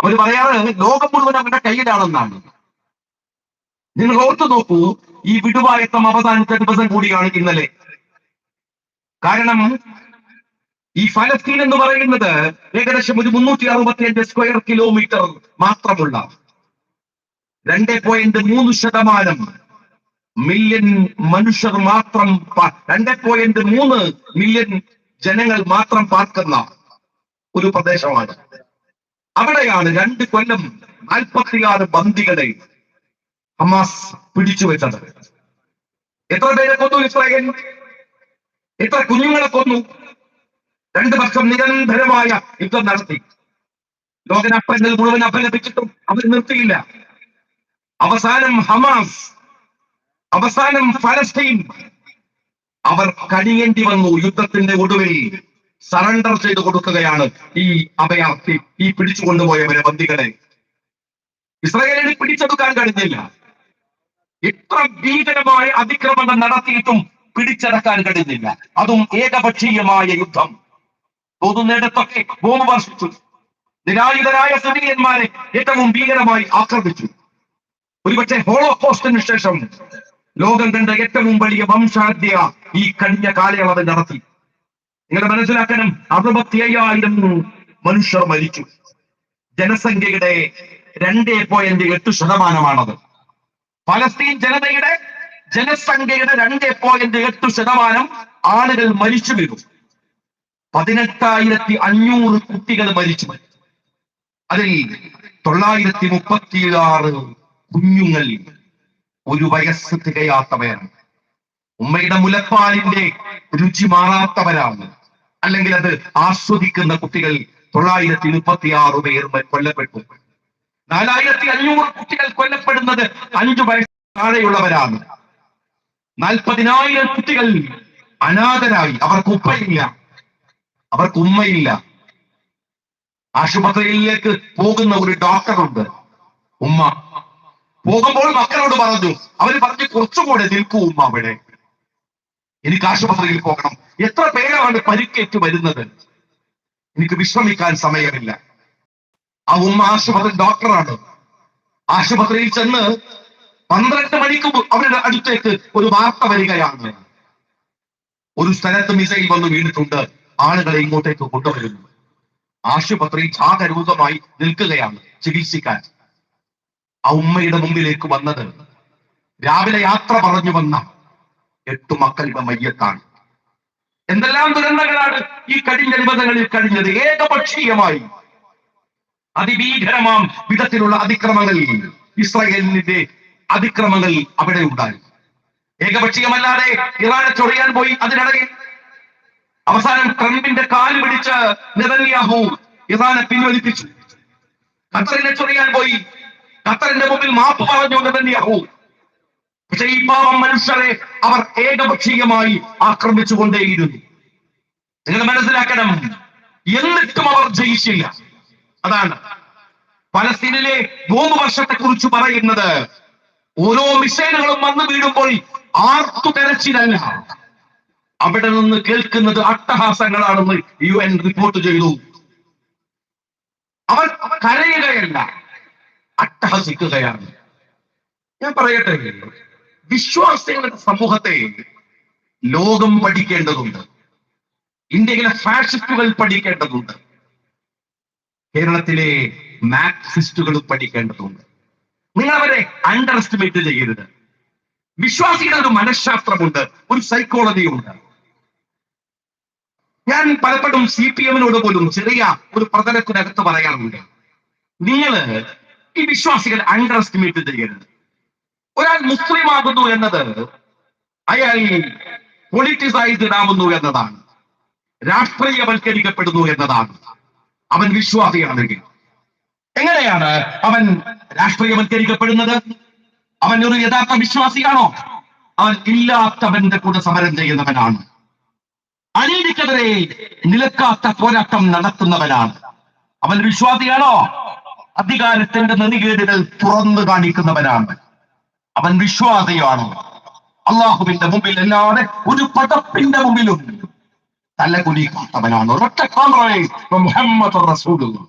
അവർ പറയാറ് ലോകം മുഴുവൻ അവരുടെ കയ്യിലാണെന്നാണ്. നിങ്ങൾ ഓർത്തു നോക്കൂ, ഈ വിടുവായത്തം അവസാനിച്ച ദിവസം കൂടിയാണ് ഇന്നലെ. കാരണം ഈ ഫലസ്തീൻ എന്ന് പറയുന്നത് ഏകദേശം ഒരു 365 സ്ക്വയർ കിലോമീറ്റർ മാത്രമുള്ള 2.3 മില്യൺ മനുഷ്യർ മാത്രം, 2.3 മില്യൺ ജനങ്ങൾ മാത്രം പാർക്കുന്ന ഒരു പ്രദേശമാണ്. അവിടെയാണ് 2 കൊല്ലം 46 ബന്ദികളെ ഹമാസ് പിടിച്ചു വെച്ചത്. എത്ര പേരെ കൊന്നു ഇസ്രായേൽ? എത്ര കുഞ്ഞുങ്ങളെ കൊന്നു? 2 വർഷം നിരന്തരമായ യുദ്ധം നടത്തി. ലോകരാഷ്ട്രങ്ങൾ മുഴുവൻ അപലപിച്ചിട്ടും അവർ നിർത്തിയില്ല. അവസാനം ഹമാസ്, അവസാനം ഫലസ്തീൻ, അവർ കഴിയേണ്ടി വന്നു. യുദ്ധത്തിന്റെ ഒടുവിൽ സറണ്ടർ ചെയ്തു കൊടുക്കുകയാണ് ഈ അഭയാർത്ഥി, ഈ പിടിച്ചുകൊണ്ടുപോയവരെ, ബന്ദികളെ. ഇസ്രായേലിന് പിടിച്ചെടുക്കാൻ കഴിഞ്ഞില്ല. എത്ര ഭീകരമായ അതിക്രമങ്ങൾ നടത്തിയിട്ടും പിടിച്ചടക്കാൻ കഴിഞ്ഞില്ല. അതും ഏകപക്ഷീയമായ യുദ്ധം. തോന്നുന്നിടത്തൊക്കെ ബോംബ് വർഷിച്ചു. നിരായുധരായ സിവിലിയന്മാരെ ഏറ്റവും ഭീകരമായി ആക്രമിച്ചു. ഒരുപക്ഷെ ഹോളോകോസ്റ്റിന് ശേഷം ലോകം കണ്ട ഏറ്റവും വലിയ വംശഹത്യ ഈ കഴിഞ്ഞ കാലയളവ് നടത്തി. നിങ്ങൾ മനസ്സിലാക്കണം, 65,000 മനുഷ്യർ മരിച്ചു. ജനസംഖ്യയുടെ 2.8%. ഫലസ്തീൻ ജനസംഖ്യയുടെ 2.8% ആളുകൾ മരിച്ചു വീണു. 18,500 കുട്ടികൾ മരിച്ചു. അതിൽ 936 കുഞ്ഞുങ്ങൾ 1 വയസ്സ് തികയാത്തവരാണ്. ഉമ്മയുടെ മുലപ്പാലിന്റെ രുചി മാറാത്തവരാണ്. അല്ലെങ്കിൽ അത് ആസ്വദിക്കുന്ന കുട്ടികൾ 936 പേർ കൊല്ലപ്പെട്ടു. 4,500 കുട്ടികൾ കൊല്ലപ്പെടുന്നത് 5 വയസ്സ് താഴെയുള്ളവരാണ്. 40,000 കുട്ടികൾ അനാഥരായി. അവർക്ക് ഉപ്പയില്ല, അവർക്ക് ഉമ്മയില്ല. ആശുപത്രിയിലേക്ക് പോകുന്ന ഒരു ഡോക്ടറുണ്ട്. ഉമ്മ പോകുമ്പോൾ മക്കളോട് പറഞ്ഞു, അവര് പറഞ്ഞു, കുറച്ചുകൂടെ നിൽക്കൂ ഉമ്മ, അവിടെ എനിക്ക് ആശുപത്രിയിൽ പോകണം. എത്ര പേരാണ് പരിക്കേറ്റ് വരുന്നത്, എനിക്ക് വിശ്രമിക്കാൻ സമയമില്ല. ആ ഉമ്മ ആശുപത്രി ഡോക്ടറാണ്. ആശുപത്രിയിൽ ചെന്ന് 12 മണിക്ക് അവരുടെ അടുത്തേക്ക് ഒരു വാർത്ത വരികയാണ്, ഒരു സ്ഥലത്ത് മിസൈൽ വന്ന് വീണിട്ടുണ്ട്, ആളുകളെ ഇങ്ങോട്ടേക്ക് കൊണ്ടുവരുന്നു. ആശുപത്രി ജാഗരൂകമായി നിൽക്കുകയാണ് ചികിത്സിക്കാൻ. ആ ഉമ്മയുടെ മുമ്പിലേക്ക് വന്നത് രാവിലെ യാത്ര പറഞ്ഞു വന്ന 8 മക്കളുടെ മയ്യത്താണ്. എന്തെല്ലാം ദുരന്തങ്ങളാണ് ഈ കഴിഞ്ഞ ദിവസങ്ങളിൽ കഴിഞ്ഞത്. ഏകപക്ഷീയമായി അതിഭീകരമാം വിധത്തിലുള്ള അതിക്രമങ്ങൾ, ഇസ്രായേലിന്റെ അതിക്രമങ്ങൾ അവിടെ ഉണ്ടായി. ഏകപക്ഷീയമല്ലാതെ ഇറാനെ ചൊറിയാൻ പോയി. അതിനിടയിൽ അവസാനം ട്രംപിന്റെ കാല് പിടിച്ച് നെതന്യാഹു ഇറാനെ പിൻവലിപ്പിച്ചു. ഖത്തറിനെ ചൊറിയാൻ പോയി. ഖത്തറിന്റെ മുമ്പിൽ മാപ്പ് പറഞ്ഞു നെതന്യാഹു. പക്ഷെ ഈ പാവം മനുഷ്യരെ അവർ ഏകപക്ഷീയമായി ആക്രമിച്ചുകൊണ്ടേയിരുന്നു. നിങ്ങൾ മനസ്സിലാക്കണം, എന്നിട്ടും അവർ ജയിച്ചില്ല. അതാണ് പലസ്തീനിലെ ബോംബ് വർഷത്തെ കുറിച്ച് പറയുന്നത്. ഓരോ മിസൈലുകളും വന്നു വീഴുമ്പോൾ ആർത്തു തെരച്ചിലല്ല, അവിടെ നിന്ന് കേൾക്കുന്നത് അട്ടഹാസങ്ങളാണെന്ന് UN റിപ്പോർട്ട് ചെയ്തു. അവർ കരയുകയല്ല, അട്ടഹസിക്കുകയാണ്. ഞാൻ പറയട്ടെ, വിശ്വാസികളുടെ സമൂഹത്തെ ലോകം പഠിക്കേണ്ടതുണ്ട്. ഇന്ത്യയിലെ ഫാഷിസ്റ്റുകൾ പഠിക്കേണ്ടതുണ്ട്. കേരളത്തിലെ മാർക്സിസ്റ്റുകളും പഠിക്കേണ്ടതുണ്ട്. നിങ്ങൾ അവരെ അണ്ടർ എസ്റ്റിമേറ്റ് ചെയ്യരുത്. വിശ്വാസികളുടെ ഒരു മനഃശാസ്ത്രമുണ്ട്, ഒരു സൈക്കോളജിയുണ്ട്. ഞാൻ പലപ്പോഴും CPM-നോട് പോലും ചെറിയ ഒരു പ്രതലത്തിനകത്ത് പറയാറുണ്ട്, നിങ്ങൾ ഈ വിശ്വാസികളെ അണ്ടർ എസ്റ്റിമേറ്റ് ചെയ്യരുത്. ഒരാൾ മുസ്ലിം ആകുന്നു എന്നത് അയാൾ പൊളിറ്റിസൈസ്ഡ് ആവുന്നു എന്നതാണ്, രാഷ്ട്രീയവൽക്കരിക്കപ്പെടുന്നു എന്നതാണ്. അവൻ വിശ്വാസിയാണെങ്കിൽ എങ്ങനെയാണ് അവൻ രാഷ്ട്രീയവൽക്കരിക്കപ്പെടുന്നത്? അവൻ ഒരു യഥാർത്ഥ വിശ്വാസിയാണോ? അവൻ ഇല്ലാത്തവന്റെ കൂടെ സമരം ചെയ്യുന്നവനാണ്. അനീതിക്കെതിരെ നിലക്കാത്ത പോരാട്ടം നടത്തുന്നവനാണ്. അവൻ വിശ്വാസിയാണോ? അധികാരത്തിന്റെ നെറികേടുകൾ തുറന്നു കാണിക്കുന്നവനാണ്. അവൻ വിശ്വാസിയാണ്. അള്ളാഹുവിന്റെ മുമ്പിൽ അല്ലാതെ ഒരു പടപ്പിന്റെ മുമ്പിലും തലകുലിക്കാത്തവനാണ്. ഒരൊറ്റ കോംപ്രമൈസ് മുഹമ്മദ് റസൂലുള്ളാഹി.